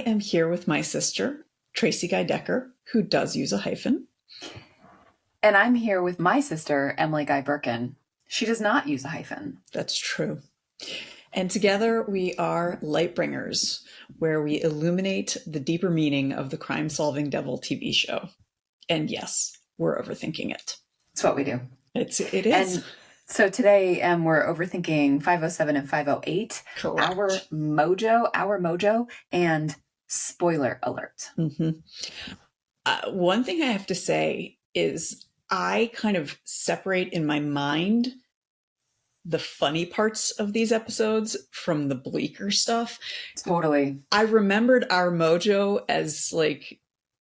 am here with my sister, Tracie Decker, who does use a hyphen. And I'm here with my sister, Emily Guy Birkin. She does not use a hyphen. That's true. And together we are Lightbringers, where we illuminate the deeper meaning of the crime-solving devil TV show. And yes, we're overthinking it. It's what we do. It is. And so today we're overthinking 507 and 508. Correct. Our Mojo, and spoiler alert. Mm-hmm. One thing I have to say is I kind of separate in my mind the funny parts of these episodes from the bleaker stuff. Totally. I remembered our Mojo as like,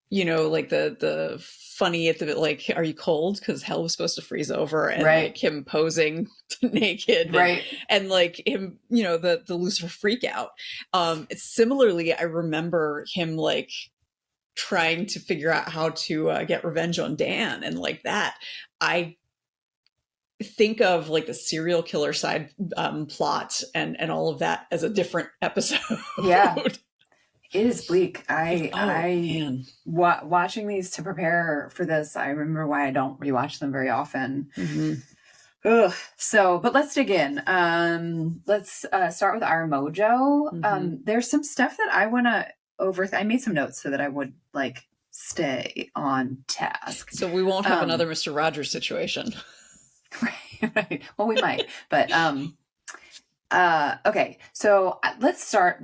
you know, like the funny at the, like, are you cold? Because hell was supposed to freeze over, and like him posing naked, and like him, you know, the Lucifer freak out. Similarly, I remember him like trying to figure out how to get revenge on Dan, and like that. I think of like the serial killer side plot and all of that as a different episode. Yeah, it is bleak. Watching these to prepare for this, I remember why I don't rewatch them very often. Mm-hmm. Ugh. So, but let's dig in. Let's start with our Mojo. Mm-hmm. There's some stuff that I want to I made some notes so that I would like stay on task. So we won't have another Mr. Rogers situation. Right. Well, we might, but okay. So let's start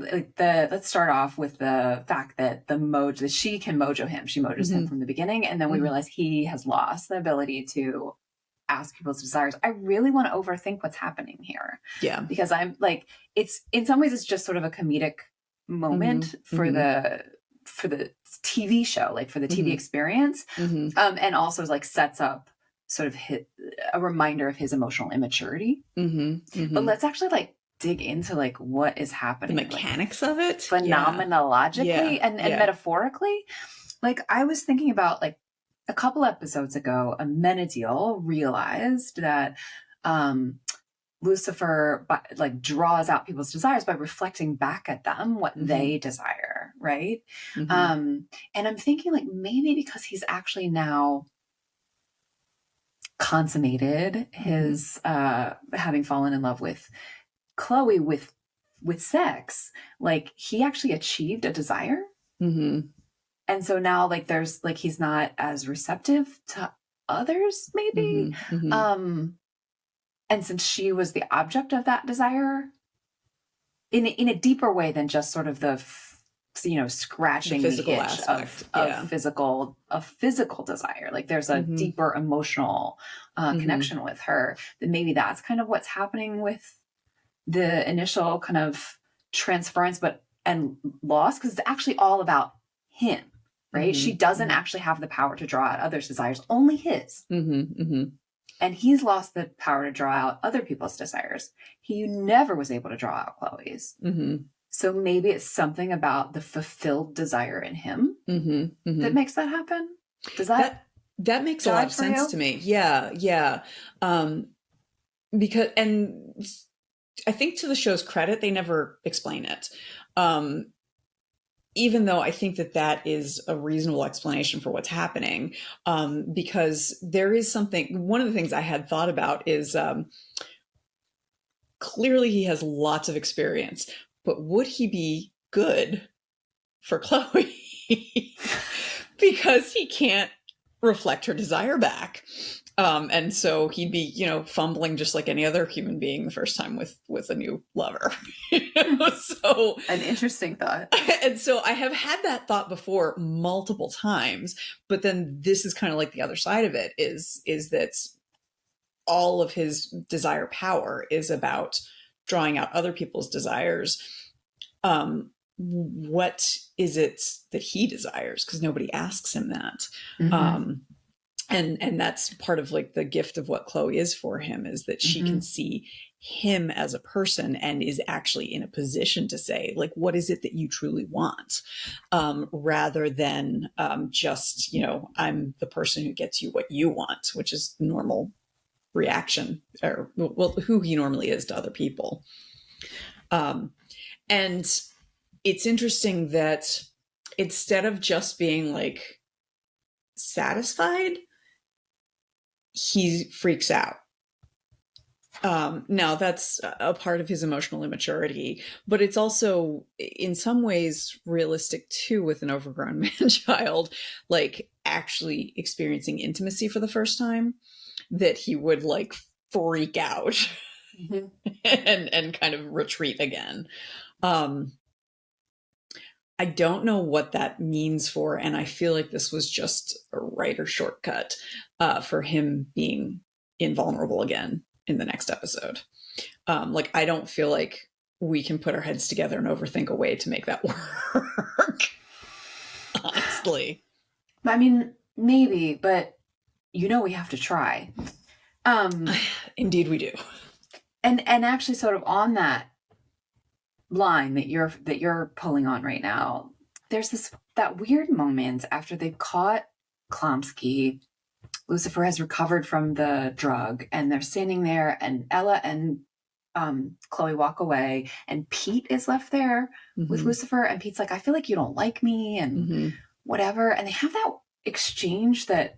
off with the fact that she can mojo him. She mojos him from the beginning, and then we realize he has lost the ability to ask people's desires. I really want to overthink what's happening here. Yeah, because I'm like, it's in some ways it's just sort of a comedic moment for the TV show, like for the TV experience, and also like sets up sort of a reminder of his emotional immaturity. But let's actually like dig into like what is happening, the mechanics of it, phenomenologically and metaphorically. Like I was thinking about like a couple episodes ago, Amenadiel realized that Lucifer like draws out people's desires by reflecting back at them what they desire, right? And I'm thinking like maybe because he's actually now consummated his having fallen in love with Chloe with sex, like he actually achieved a desire. And so now like there's like he's not as receptive to others maybe. And since she was the object of that desire in a deeper way than just sort of the scratching the physical aspect of physical desire, like there's a deeper emotional connection with her, then maybe that's kind of what's happening with the initial kind of transference and loss, because it's actually all about him, right? She doesn't actually have the power to draw out others' desires, only his. And he's lost the power to draw out other people's desires. He never was able to draw out Chloe's. So maybe it's something about the fulfilled desire in him that makes that happen. Does that makes a lot of sense to me? Yeah. Because, and I think to the show's credit, they never explain it. Even though I think that is a reasonable explanation for what's happening, because there is something, one of the things I had thought about is clearly he has lots of experience, but would he be good for Chloe? Because he can't reflect her desire back. And so he'd be, fumbling just like any other human being the first time with a new lover. So an interesting thought. And so I have had that thought before multiple times, but then this is kind of like the other side of it is that all of his desire power is about drawing out other people's desires. What is it that he desires? Because nobody asks him that. And that's part of like the gift of what Chloe is for him, is that she can see him as a person and is actually in a position to say, like, what is it that you truly want? Rather than just, I'm the person who gets you what you want, which is normal reaction, or well, who he normally is to other people. And it's interesting that instead of just being like satisfied, he freaks out. Now that's a part of his emotional immaturity, but it's also in some ways realistic too with an overgrown man child, like actually experiencing intimacy for the first time, that he would like freak out and kind of retreat again. I don't know what that means for, and I feel like this was just a writer shortcut for him being invulnerable again in the next episode. Like, I don't feel like we can put our heads together and overthink a way to make that work. Honestly. I mean, maybe, but we have to try. Indeed we do. And actually sort of on that line that you're pulling on right now, there's that weird moment after they've caught Klomsky. Lucifer has recovered from the drug, and they're standing there, and Ella and Chloe walk away, and Pete is left there with Lucifer, and Pete's like, I feel like you don't like me, and whatever. And they have that exchange that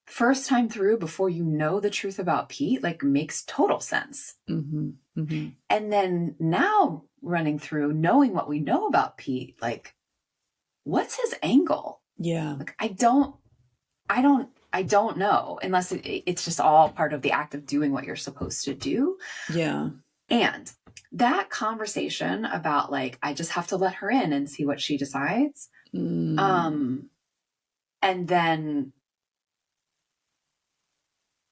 first time through, before you know the truth about Pete, like makes total sense. And then now running through, knowing what we know about Pete, like, what's his angle? Yeah. Like, I don't know, unless it's just all part of the act of doing what you're supposed to do. Yeah. And that conversation about like, I just have to let her in and see what she decides. And then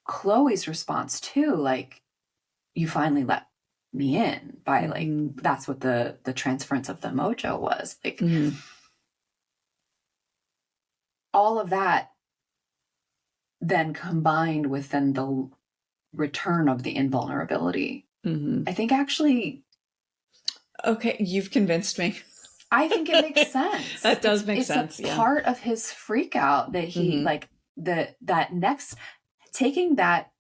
Chloe's response too, like, you finally let me in by like, that's what the transference of the mojo was. Like, all of that then combined with then the return of the invulnerability. I think actually... Okay, you've convinced me. I think it makes sense. That does make sense. It's part of his freak out that he like that next taking that.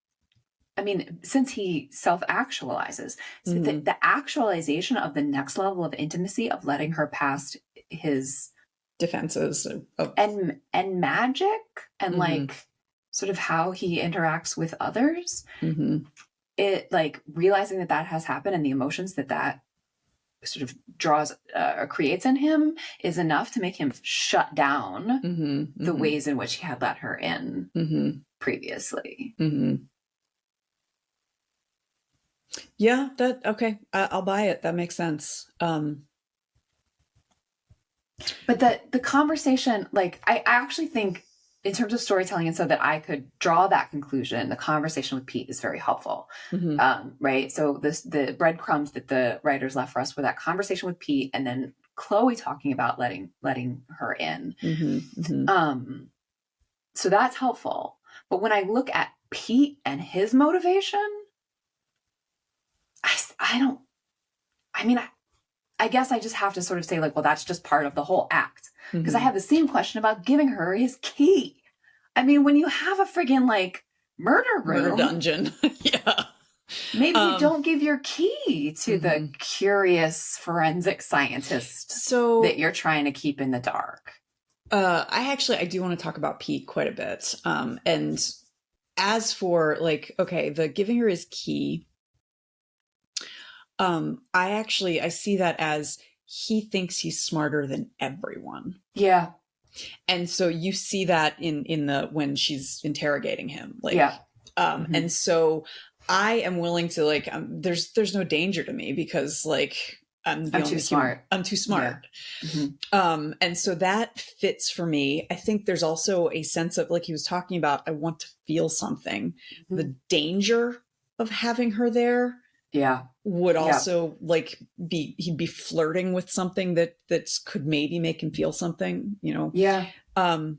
I mean, since he self-actualizes, so the actualization of the next level of intimacy, of letting her past his defenses and magic and like sort of how he interacts with others, it like realizing that has happened, and the emotions that sort of draws or creates in him is enough to make him shut down the ways in which he had let her in previously. Yeah, okay. I'll buy it. That makes sense. But the conversation, like, I actually think in terms of storytelling, and so that I could draw that conclusion, the conversation with Pete is very helpful. Right. So the breadcrumbs that the writers left for us were that conversation with Pete, and then Chloe talking about letting her in. So that's helpful. But when I look at Pete and his motivation, I guess I just have to sort of say, like, well, that's just part of the whole act. Because I have the same question about giving her his key. I mean, when you have a friggin' like murder dungeon, yeah, maybe you don't give your key to the curious forensic scientist that you're trying to keep in the dark. I do want to talk about Pete quite a bit. And as for like, okay, the giving her his key, I see that as he thinks he's smarter than everyone. Yeah. And so you see that in the when she's interrogating him, like, and so I am willing to like, there's no danger to me because like I'm too smart. I'm too smart. Yeah. And so that fits for me. I think there's also a sense of, like he was talking about, I want to feel something. The danger of having her there. Yeah. Would also like he'd be flirting with something that could maybe make him feel something, you know? Yeah. And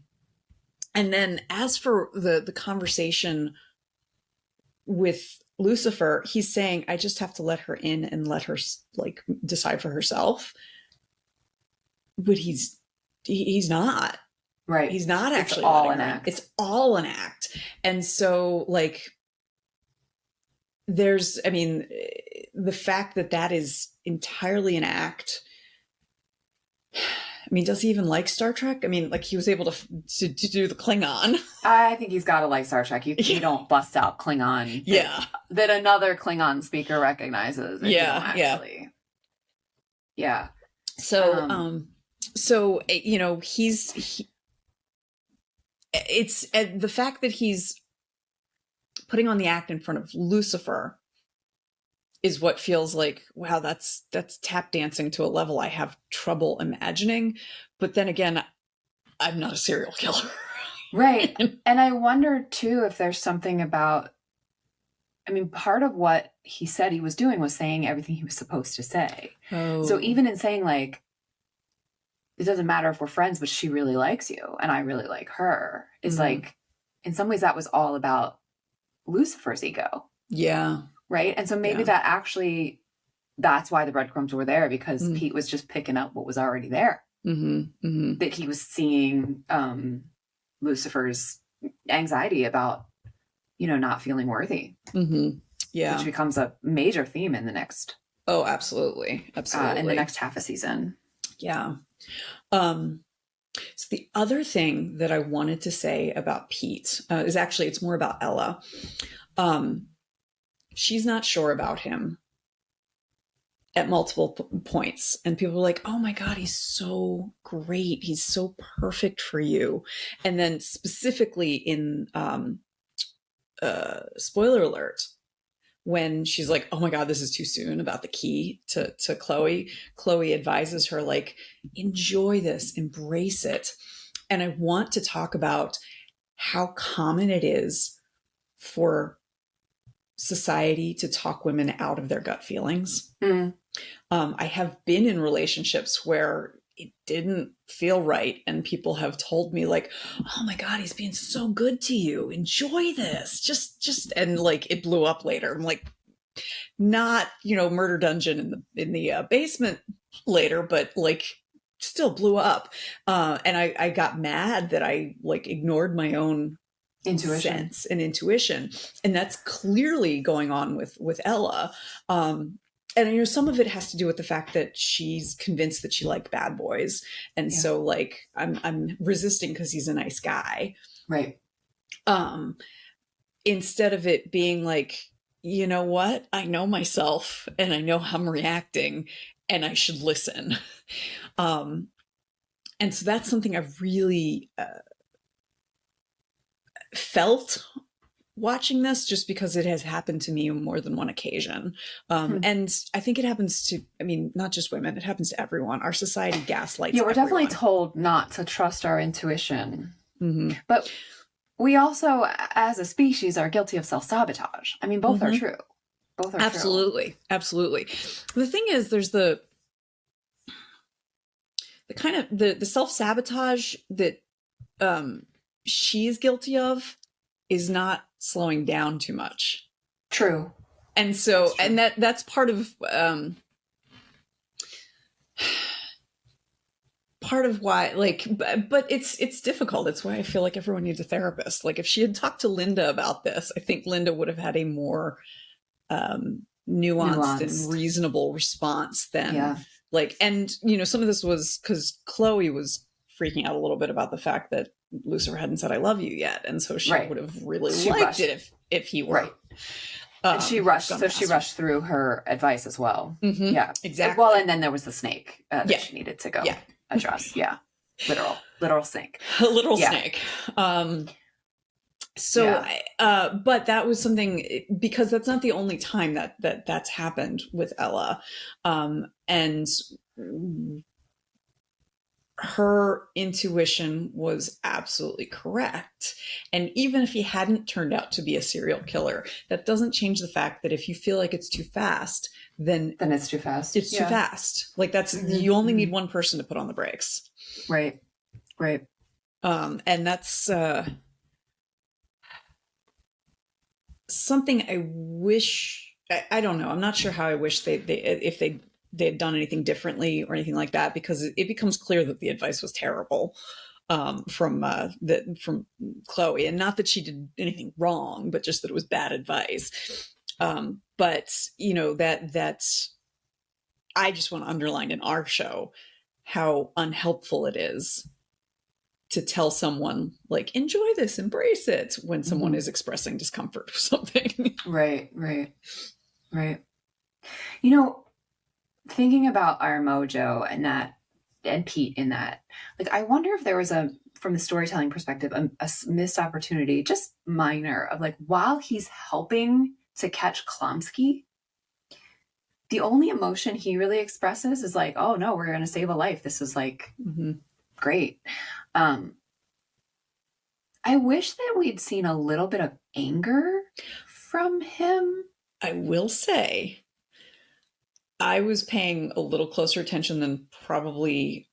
then as for the conversation with Lucifer, he's saying, I just have to let her in and let her like decide for herself. But he's not. Right. He's not actually. It's all an act. It's all an act. And so like, the fact that is entirely an act. I mean, does he even like Star Trek? I mean, like, he was able to do the Klingon. I think he's got to like Star Trek. You don't bust out Klingon. That another Klingon speaker recognizes. Actually. Yeah. So, you know, it's the fact that he's putting on the act in front of Lucifer is what feels like, wow, that's tap dancing to a level I have trouble imagining. But then again, I'm not a serial killer. Right. And I wonder too, if there's something about, I mean, part of what he said he was doing was saying everything he was supposed to say. Oh. So even in saying, like, it doesn't matter if we're friends, but she really likes you and I really like her, is like, in some ways that was all about Lucifer's ego. Yeah. Right. And so maybe that's why the breadcrumbs were there, because Pete was just picking up what was already there. That he was seeing Lucifer's anxiety about, you know, not feeling worthy. Yeah. Which becomes a major theme in the next. Oh, absolutely. Absolutely. In the next half a season. Yeah. So the other thing that I wanted to say about Pete is actually, it's more about Ella. She's not sure about him at multiple points. And people are like, oh my God, he's so great. He's so perfect for you. And then specifically in spoiler alert, when she's like, oh my God, this is too soon, about the key to Chloe advises her, like, enjoy this, embrace it. And I want to talk about how common it is for society to talk women out of their gut feelings. I have been in relationships where it didn't feel right, and people have told me, like, oh my God, he's being so good to you, enjoy this, just and like, it blew up later. I'm like, not, you know, murder dungeon in the basement later, but like, still blew up. And I got mad that I like ignored my own sense and intuition. And that's clearly going on with Ella. And, you know, some of it has to do with the fact that she's convinced that she liked bad boys. And so, like, I'm resisting because he's a nice guy. Right. Instead of it being like, you know what? I know myself and I know how I'm reacting and I should listen. And so that's something I've really felt watching this, just because it has happened to me on more than one occasion. And I think it happens to, I mean, not just women, it happens to everyone. Our society gaslights we're everyone. definitely told not to trust our intuition. But we also, as a species, are guilty of self-sabotage. I mean, both are true. Both are absolutely true. Absolutely. The thing is, there's the kind of the self-sabotage that she's guilty of is not slowing down too much. True. And so, and that's part of why, like, but it's difficult. It's why I feel like everyone needs a therapist. Like, if she had talked to Linda about this, I think Linda would have had a more nuanced and reasonable response than like, and, you know, some of this was because Chloe was freaking out a little bit about the fact that Lucifer hadn't said I love you yet, and so she would have really liked it if he were and she rushed through her advice as well. Exactly. Well, and then there was the snake that she needed to go address. Literal snake. A literal snake. But that was something, because that's not the only time that's happened with Ella, and her intuition was absolutely correct. And even if he hadn't turned out to be a serial killer, that doesn't change the fact that if you feel like it's too fast, then it's too fast. It's too fast. Like, that's, you only need one person to put on the brakes. Right. And that's something I wish, I don't know. I'm not sure how I wish if they had done anything differently or anything like that, because it becomes clear that the advice was terrible from Chloe, and not that she did anything wrong, but just that it was bad advice. But, you know, that's I just want to underline in our show how unhelpful it is to tell someone like, enjoy this, embrace it, when someone is expressing discomfort or something. Right. You know, thinking about our Mojo and Pete in that, like, I wonder if there was from the storytelling perspective, a missed opportunity, just minor, of like, while he's helping to catch Klomsky, the only emotion he really expresses is like, oh no, we're going to save a life. This is like great. I wish that we'd seen a little bit of anger from him. I will say, I was paying a little closer attention than probably,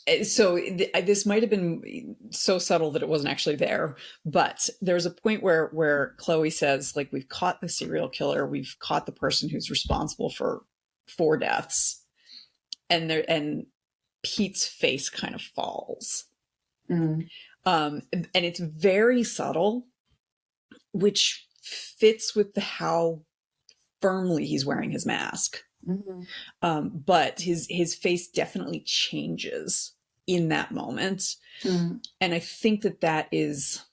this might have been so subtle that it wasn't actually there, but there's a point where Chloe says, like, we've caught the serial killer, we've caught the person who's responsible for 4 deaths, and Pete's face kind of falls. And it's very subtle, which fits with how firmly he's wearing his mask. But his face definitely changes in that moment. And I think that is,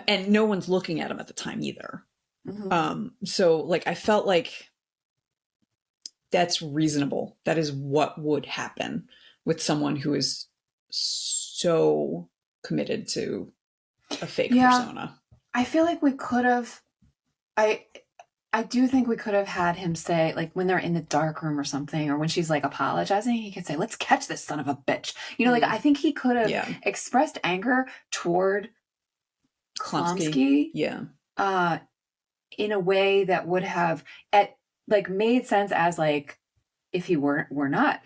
and no one's looking at him at the time either. So like, I felt like that's reasonable. That is what would happen with someone who is so committed to a fake persona. I feel like we could have, I do think we could have had him say, like, when they're in the dark room or something, or when she's like apologizing, he could say, let's catch this son of a bitch. You know, like, I think he could have expressed anger toward Klomsky. In a way that would have made sense as like, if he were not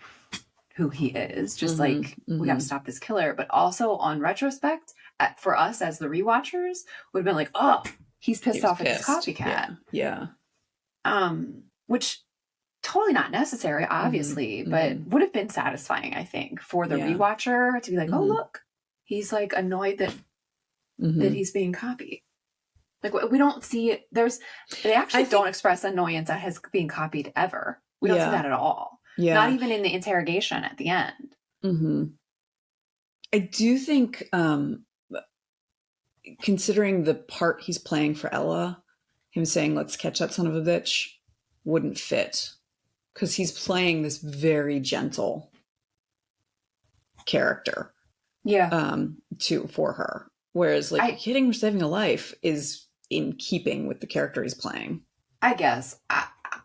who he is, just like, we got to stop this killer. But also on retrospect, for us as the rewatchers, would have been like, oh, he's pissed off at this copycat. Which totally not necessary, obviously, but would have been satisfying, I think, for the rewatcher to be like, oh, look, he's like annoyed that he's being copied. Like, we don't see it. They actually don't express annoyance at his being copied ever. We don't see that at all. Not even in the interrogation at the end. I do think, considering the part he's playing for Ella, him saying, let's catch that son of a bitch, wouldn't fit. Because he's playing this very gentle character for her. Whereas, like, hitting or saving a life is in keeping with the character he's playing. I guess.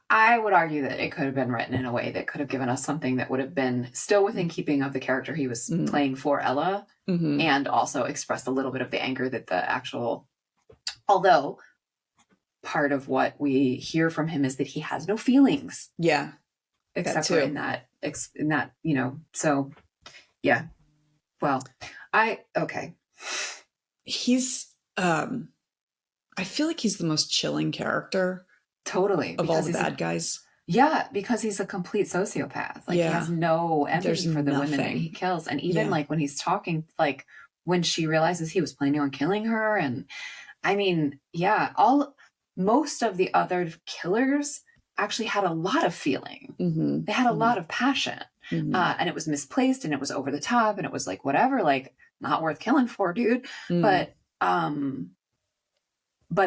I would argue that it could have been written in a way that could have given us something that would have been still within keeping of the character he was playing for Ella, and also expressed a little bit of the anger that the actual... Although, part of what we hear from him is that he has no feelings. Yeah. Except for in that, you know, so, yeah. Well, okay. He's, I feel like he's the most chilling character. Totally. Of all the bad guys. Yeah, because he's a complete sociopath. Like, he has no empathy for the women that he kills. And even like when he's talking, like when she realizes he was planning on killing her. And I mean, most of the other killers actually had a lot of feeling. They had a lot of passion. And it was misplaced and it was over the top and it was like, whatever, like, not worth killing for, dude. But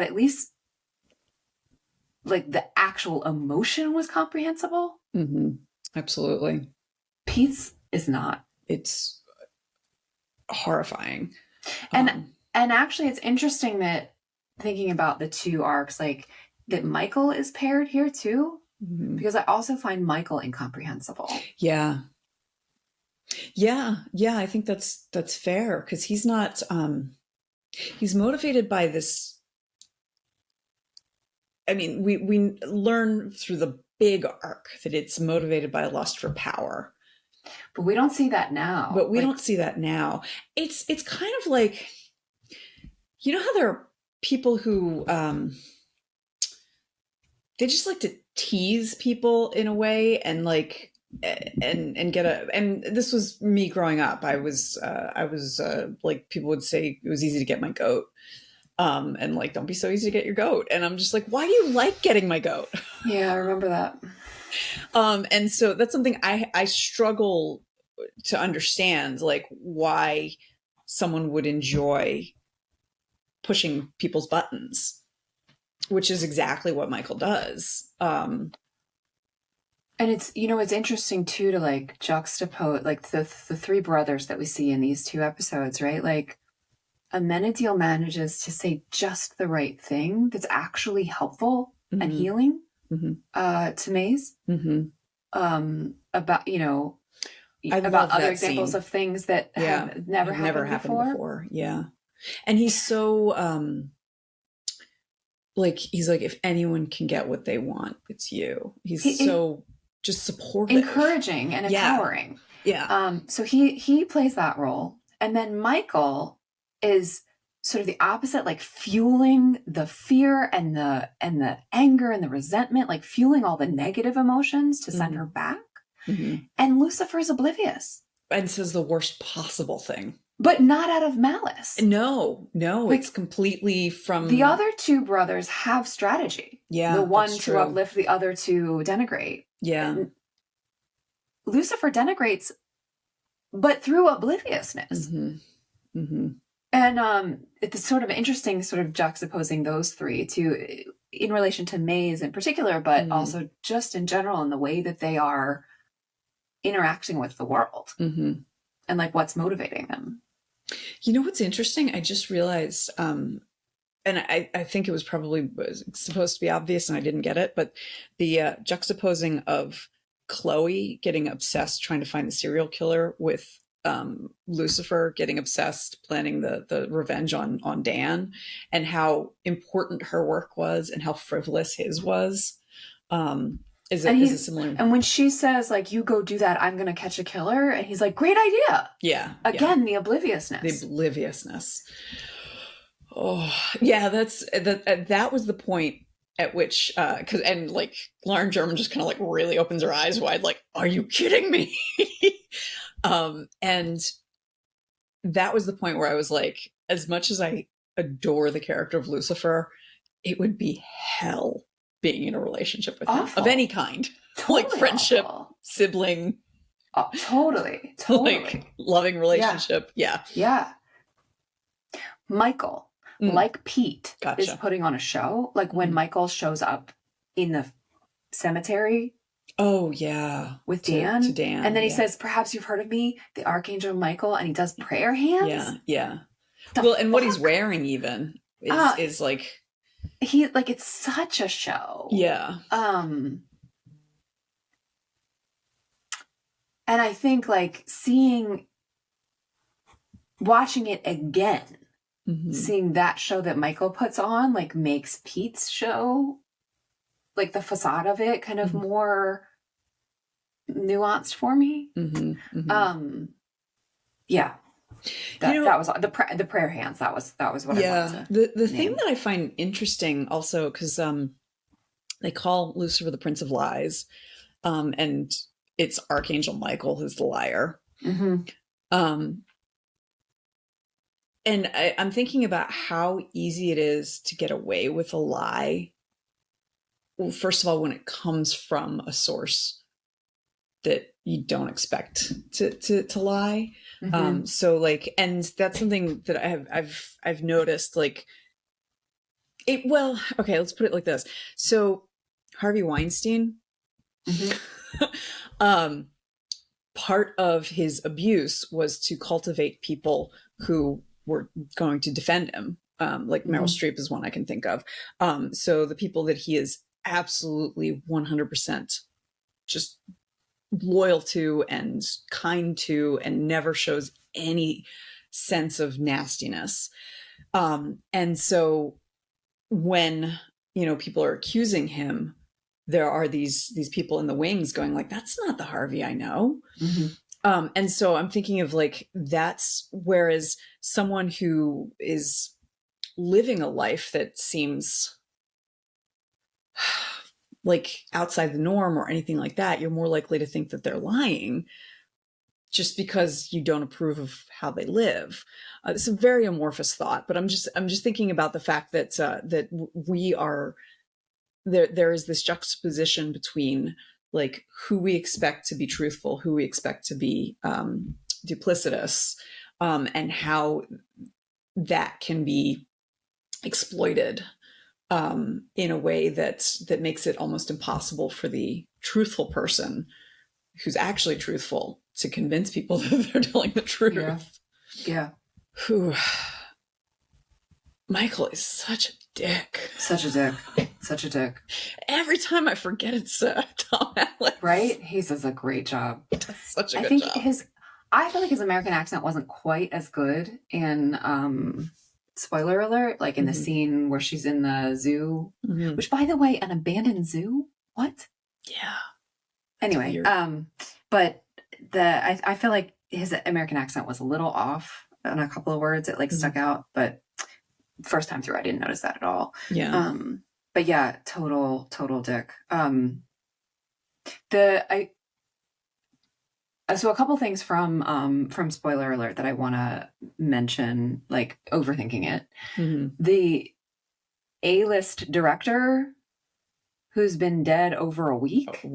at least, like, the actual emotion was comprehensible. Absolutely. Pete's is not. It's horrifying. And actually, it's interesting that, thinking about the 2 arcs, like, that Michael is paired here too, because I also find Michael incomprehensible. Yeah, I think that's fair, because he's not. He's motivated by this. I mean, we learn through the big arc that it's motivated by a lust for power. But we don't see that now. It's kind of like, you know how there are people who they just like to tease people in a way, and like and get and this was me growing up. I was like, people would say it was easy to get my goat. And like, don't be so easy to get your goat. And I'm just like, why do you like getting my goat? Yeah, I remember that. And so that's something I struggle to understand, like why someone would enjoy pushing people's buttons, which is exactly what Michael does. And it's, you know, it's interesting too to like juxtapose like the three brothers that we see in these two episodes, right? Like Amenadiel manages to say just the right thing that's actually helpful and healing to Maze. About, you know, about other examples of things that have never happened before. Yeah. And he's so like, he's like, if anyone can get what they want, it's you. He's so just supportive, encouraging and empowering. Yeah. So he plays that role. And then Michael is sort of the opposite, like fueling the fear and the anger and the resentment, like fueling all the negative emotions to send her back. And Lucifer's oblivious. And says the worst possible thing. But not out of malice. No, like, it's completely from... The other two brothers have strategy. Yeah, the one to uplift, the other to denigrate. Yeah. And Lucifer denigrates, but through obliviousness. And it's sort of interesting, sort of juxtaposing those three to in relation to Maze in particular, but also just in general in the way that they are interacting with the world and like what's motivating them. You know what's interesting? I just realized, and I think it was probably supposed to be obvious and I didn't get it, but the juxtaposing of Chloe getting obsessed trying to find the serial killer with Lucifer getting obsessed planning the revenge on Dan, and how important her work was and how frivolous his was. Is a similar. And when she says, like, you go do that, I'm going to catch a killer. And he's like, great idea. Yeah. Again, the obliviousness. The obliviousness. Oh, yeah. That was the point at which, and like Lauren German just kind of like really opens her eyes wide, like, are you kidding me? And that was the point where I was like, as much as I adore the character of Lucifer, it would be hell being in a relationship with him of any kind. Totally like friendship, sibling. Oh, totally. Like loving relationship. Yeah. Michael, like Pete, Gotcha. is putting on a show. Like when Michael shows up in the cemetery. Oh, yeah. With Dan. To Dan. And then he says, perhaps you've heard of me, the Archangel Michael, and he does prayer hands. Yeah. Well, and what he's wearing even is like... it's such a show. Yeah. And I think like watching it again, seeing that show that Michael puts on, like makes Pete's show, like the facade of it kind of more nuanced for me. Yeah. That was the prayer hands. That was what I wanted to the thing that I find interesting also, because they call Lucifer the Prince of Lies, and it's Archangel Michael who's the liar. And I'm thinking about how easy it is to get away with a lie. Well, first of all, when it comes from a source that you don't expect to lie. So like, and that's something that I've noticed, like okay, let's put it like this. So Harvey Weinstein, part of his abuse was to cultivate people who were going to defend him. Like Meryl Streep is one I can think of. So the people that he is absolutely 100% just loyal to and kind to, and never shows any sense of nastiness. And so when, people are accusing him, there are these people in the wings going like, that's not the Harvey I know. And so I'm thinking of like, that's whereas someone who is living a life that seems like outside the norm or anything like that, you're more likely to think that they're lying. just because you don't approve of how they live. It's a very amorphous thought, but I'm just thinking about the fact that that we are there is this juxtaposition between like who we expect to be truthful, who we expect to be duplicitous, and how that can be exploited in a way that makes it almost impossible for the truthful person who's actually truthful to convince people that they're telling the truth. Yeah. Whew. Michael is such a dick. Such a dick. Such a dick. Every time I forget it's Tom Alex. Right? He does a great job. Such a good job. I feel like his American accent wasn't quite as good in spoiler alert, like in the scene where she's in the zoo, which, by the way, an abandoned zoo? What? Yeah. Anyway, but I feel like his American accent was a little off on a couple of words. It like stuck out, but first time through, I didn't notice that at all. Yeah. But yeah, total dick. So a couple things from spoiler alert that I want to mention, like overthinking it. The A-list director who's been dead over a week.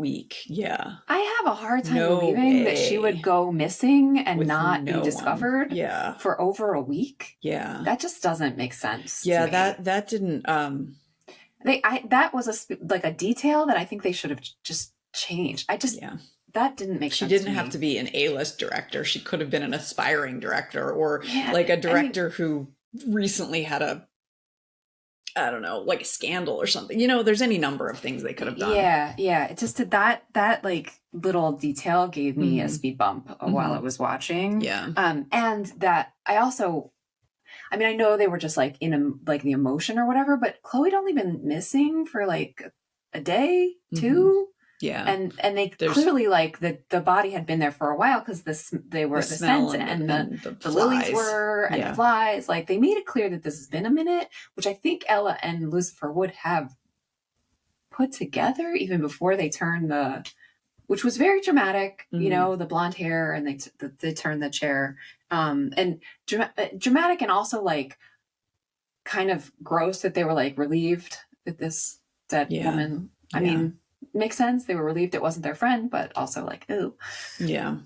Yeah. I have a hard time believing that she would go missing and not be discovered for over a week. Yeah. That just doesn't make sense. Yeah, to me. that didn't that was a detail that I think they should have just changed. That didn't make sense. She didn't have to be an A-list director. She could have been an aspiring director or like a director who recently had I don't know, like a scandal or something. You know, there's any number of things they could have done. Yeah. It just that like little detail gave me a speed bump while I was watching. Yeah. And that I know they were just like in like the emotion or whatever, but Chloe'd only been missing for like a day, two. Yeah. And they clearly like the body had been there for a while because the scent and the lilies were and the flies. Like they made it clear that this has been a minute, which I think Ella and Lucifer would have put together even before they turned which was very dramatic, you know, the blonde hair and they turned the chair. And dramatic and also like kind of gross that they were like relieved that this dead woman, I mean, makes sense. They were relieved it wasn't their friend, but also like, ooh. Yeah.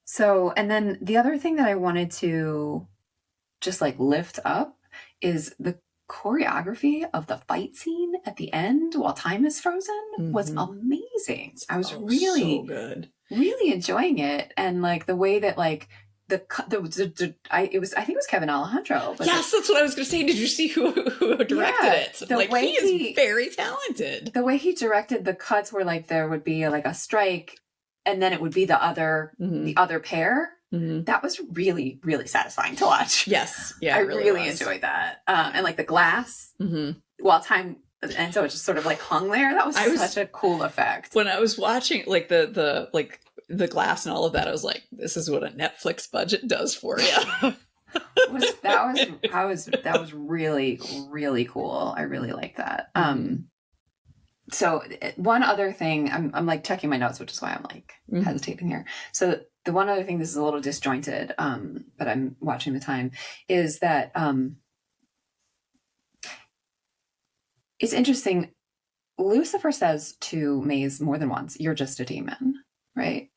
So, and then the other thing that I wanted to just like lift up is the choreography of the fight scene at the end while time is frozen was amazing. I was really, so good. Really enjoying it. And like the way that like I think it was Kevin Alejandro. But yes, that's what I was going to say. Did you see who directed it? Like he is very talented. The way he directed the cuts where like there would be like a strike and then it would be the other pair. That was really, really satisfying to watch. Yes. Yeah. I really enjoyed that. And like the glass while time, and so it just sort of like hung there. That was such a cool effect. When I was watching like the glass and all of that, I was like, this is what a Netflix budget does for you. That was really, really cool. I really like that. So one other thing, I'm like checking my notes, which is why I'm like hesitating here. So the one other thing, this is a little disjointed, but I'm watching the time, is that it's interesting. Lucifer says to Maze more than once, "You're just a demon," right?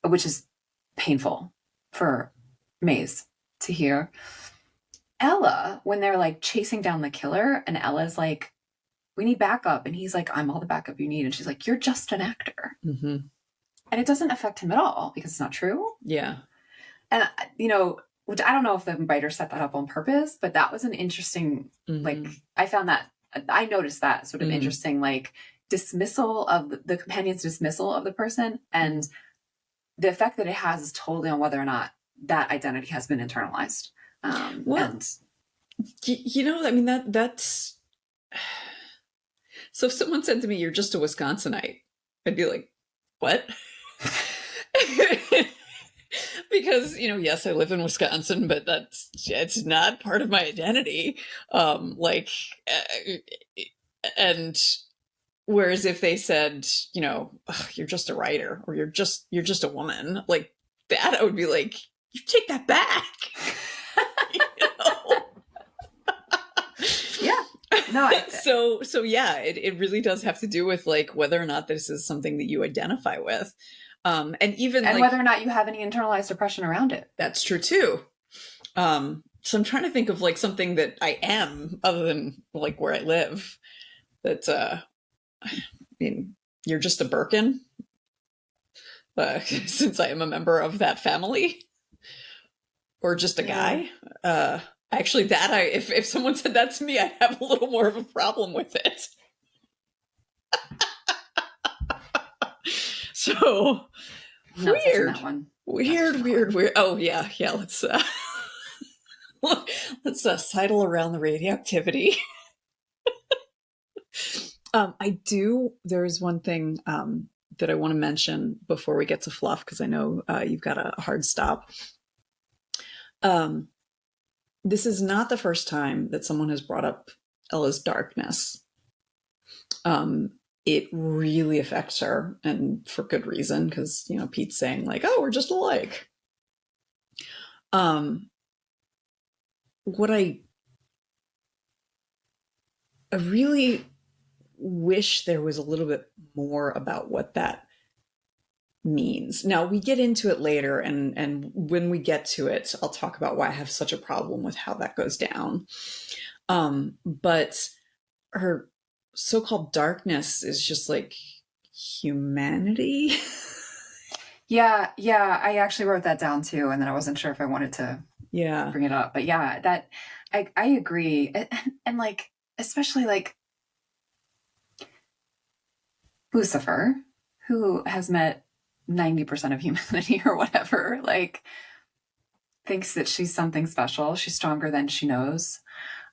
Which is painful for Maze to hear. Ella, when they're like chasing down the killer, and Ella's like, "We need backup," and he's like, "I'm all the backup you need," and she's like, "You're just an actor," and it doesn't affect him at all because it's not true. Yeah, and which I don't know if the writer set that up on purpose, but that was an interesting. Like, I noticed that sort of interesting, like dismissal of the companion's dismissal of the person, and the effect that it has is totally on whether or not that identity has been internalized. That's so if someone said to me, "You're just a Wisconsinite," I'd be like, "What?" Because, yes, I live in Wisconsin, but it's not part of my identity. And Whereas if they said, you know, you're just a writer, or you're just a woman, like that, I would be like, you take that back. You know? Yeah. No. So yeah, it really does have to do with like whether or not this is something that you identify with. And like, whether or not you have any internalized depression around it. That's true too. So I'm trying to think of like something that I am other than like where I live. That I mean, you're just a Birkin. Since I am a member of that family, or just a guy. Actually, that if someone said that to me, I'd have a little more of a problem with it. So weird. Oh yeah. Let's sidle around the radioactivity. There's one thing that I want to mention before we get to fluff, because I know you've got a hard stop. This is not the first time that someone has brought up Ella's darkness. It really affects her, and for good reason, because, you know, Pete's saying like, oh, we're just alike. What I really wish there was a little bit more about what that means. Now, we get into it later, and when we get to it, I'll talk about why I have such a problem with how that goes down. But her so-called darkness is just like humanity. Yeah, I actually wrote that down too, and then I wasn't sure if I wanted to bring it up. But yeah, that I agree. And like, especially like Lucifer, who has met 90% of humanity or whatever, like, thinks that she's something special. She's stronger than she knows.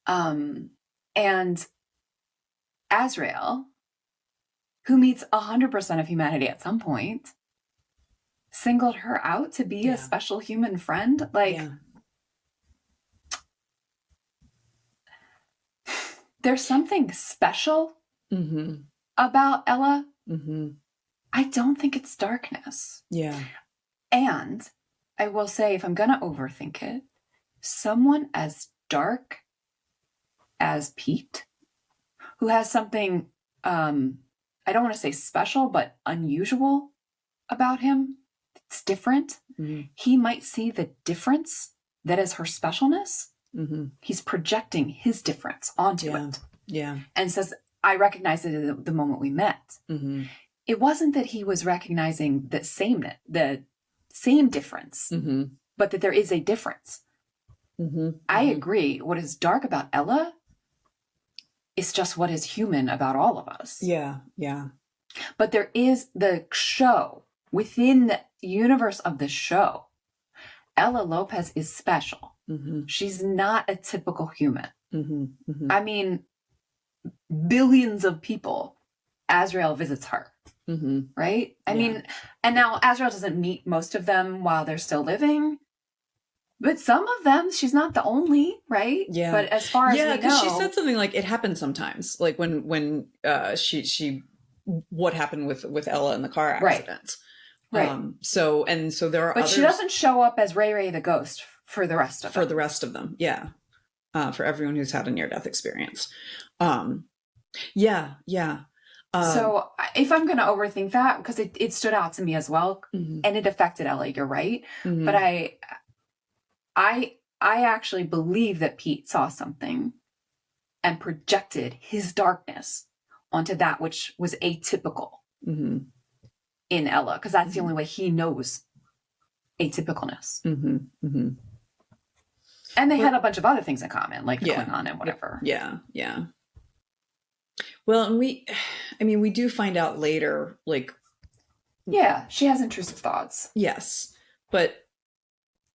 And Azrael, who meets 100% of humanity at some point, singled her out to be a special human friend. Like, there's something special about Ella. I don't think it's darkness. Yeah. And I will say, if I'm going to overthink it, someone as dark as Pete, who has something, I don't want to say special, but unusual about him, it's different. He might see the difference that is her specialness. He's projecting his difference onto it. Yeah. And says, I recognized it at the moment we met. It wasn't that he was recognizing the same difference, but that there is a difference. I agree. What is dark about Ella is just what is human about all of us. Yeah. But there is the show, within the universe of the show, Ella Lopez is special. She's not a typical human. I mean, billions of people, Azrael visits her. Right? I mean, and now Azrael doesn't meet most of them while they're still living, but some of them, she's not the only, right? Yeah. But as far as we know, because she said something like, it happens sometimes, like when she what happened with Ella in the car accident. Right. So there are but others, she doesn't show up as Ray the ghost for the rest of them. For the rest of them, yeah. For everyone who's had a near-death experience. So if I'm going to overthink that, because it stood out to me as well, and it affected Ella, you're right. But I actually believe that Pete saw something and projected his darkness onto that which was atypical in Ella, because that's the only way he knows atypicalness. And they had a bunch of other things in common, like the Klingon and whatever. Yeah. Well, and we do find out later, like... Yeah, she has intrusive thoughts. Yes, but...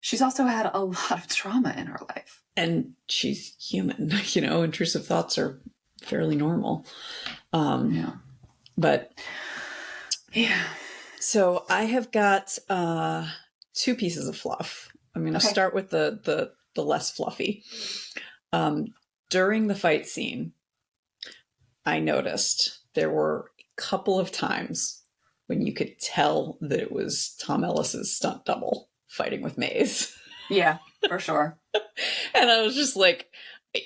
She's also had a lot of trauma in her life. And she's human, you know, intrusive thoughts are fairly normal. But... Yeah. So I have got 2 pieces of fluff. I'm going to start with the less fluffy. During the fight scene, I noticed there were a couple of times when you could tell that it was Tom Ellis's stunt double fighting with Maze. Yeah, for sure. And I was just like,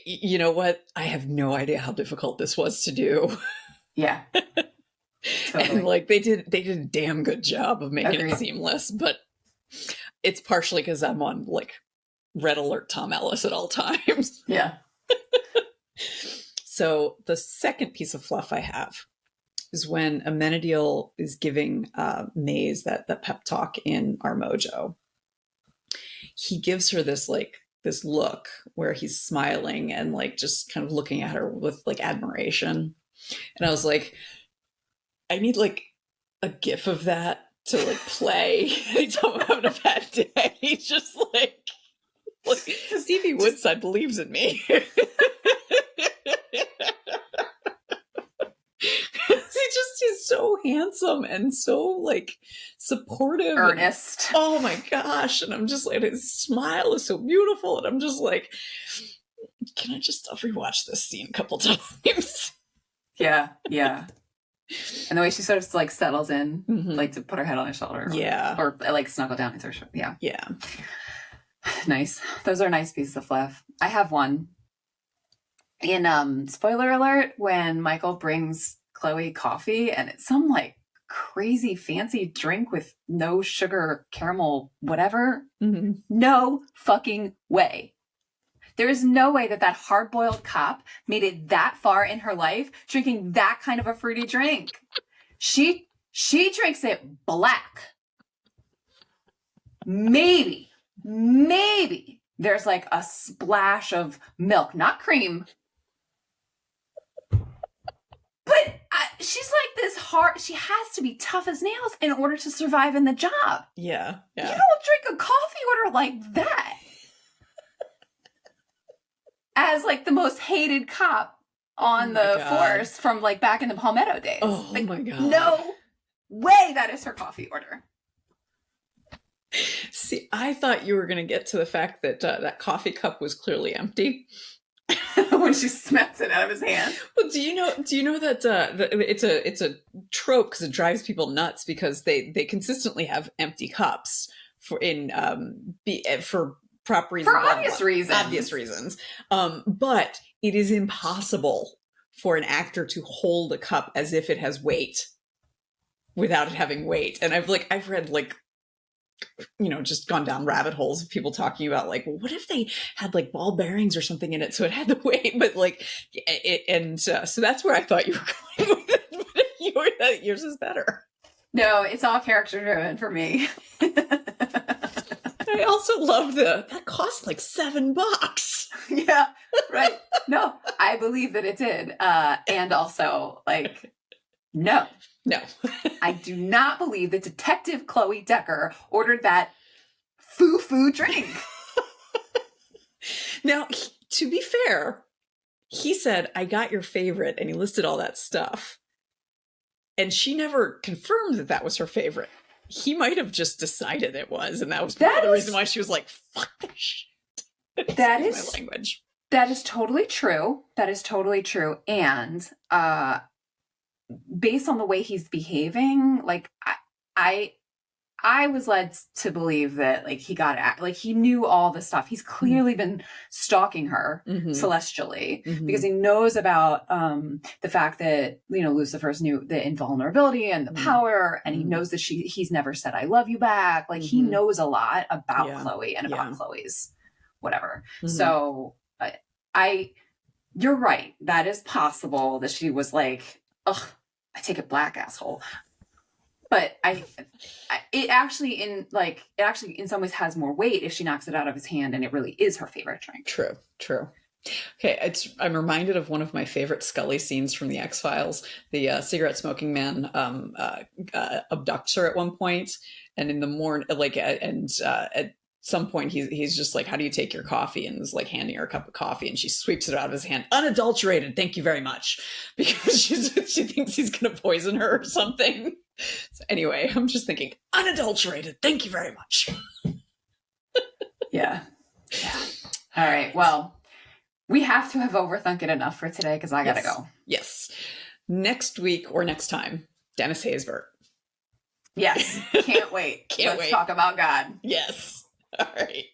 you know what? I have no idea how difficult this was to do. Yeah. Totally. And like they did a damn good job of making it seamless, but it's partially because I'm on like red alert Tom Ellis at all times. Yeah. So the second piece of fluff I have is when Amenadiel is giving Maze that pep talk in our Mojo. He gives her this look where he's smiling and like just kind of looking at her with like admiration. And I was like, I need like a gif of that to like play anytime I'm having a bad day. He's just like Stevie Woodside believes in me. He's so handsome and so like supportive, earnest. And, oh my gosh! And I'm just like, his smile is so beautiful, and I'm just like, can I just rewatch this scene a couple times? Yeah. And the way she sort of like settles in, like to put her head on his shoulder, or like snuggle down into her shoulder. Yeah. Nice. Those are nice pieces of fluff. I have one. In spoiler alert, when Michael brings Chloe coffee and it's some like crazy fancy drink with no sugar, caramel, whatever. No fucking way. There is no way that hard-boiled cop made it that far in her life drinking that kind of a fruity drink. She drinks it black. Maybe there's like a splash of milk, not cream. But she's like this hard, she has to be tough as nails in order to survive in the job. Yeah. You don't drink a coffee order like that. As like the most hated cop on the force from like back in the Palmetto days. Oh like, my God. No way that is her coffee order. See, I thought you were going to get to the fact that that coffee cup was clearly empty. When she smacks it out of his hand. Well, do you know that it's a trope because it drives people nuts because they consistently have empty cups for proper reasons. For obvious reasons. But it is impossible for an actor to hold a cup as if it has weight without it having weight. And I've read like, just gone down rabbit holes of people talking about like, well, what if they had like ball bearings or something in it so it had the weight, but like so that's where I thought you were going with it, but yours is better. No, it's all character driven for me. I also love that cost like $7. Yeah, right. No, I believe that it did. And also like, no. I do not believe that Detective Chloe Decker ordered that foo-foo drink. Now, to be fair, he said, I got your favorite, and he listed all that stuff. And she never confirmed that was her favorite. He might have just decided it was, and that was part of the reason why she was like, fuck this shit. That is my language. That is totally true. And based on the way he's behaving, like I was led to believe that like he got like he knew all this stuff. He's clearly been stalking her celestially because he knows about the fact that Lucifer's knew the invulnerability and the power, and he knows that he's never said I love you back. Like he knows a lot about Chloe and about Chloe's whatever. So you're right. That is possible that she was like, ugh, I take it black, asshole. But it actually in some ways has more weight if she knocks it out of his hand and it really is her favorite drink. True. Okay, I'm reminded of one of my favorite Scully scenes from the X-Files. The cigarette smoking man abducts her at one point, and in the morning, at some point he's just like, how do you take your coffee? And is like handing her a cup of coffee, and she sweeps it out of his hand, unadulterated, thank you very much, because she thinks he's gonna poison her or something. So anyway, I'm just thinking, unadulterated, thank you very much. Yeah. All right, well, we have to have overthunk it enough for today because I gotta go. Yes. next week or next time, Dennis Haysbert. Yes. Can't wait. Let's talk about God. Yes. All right.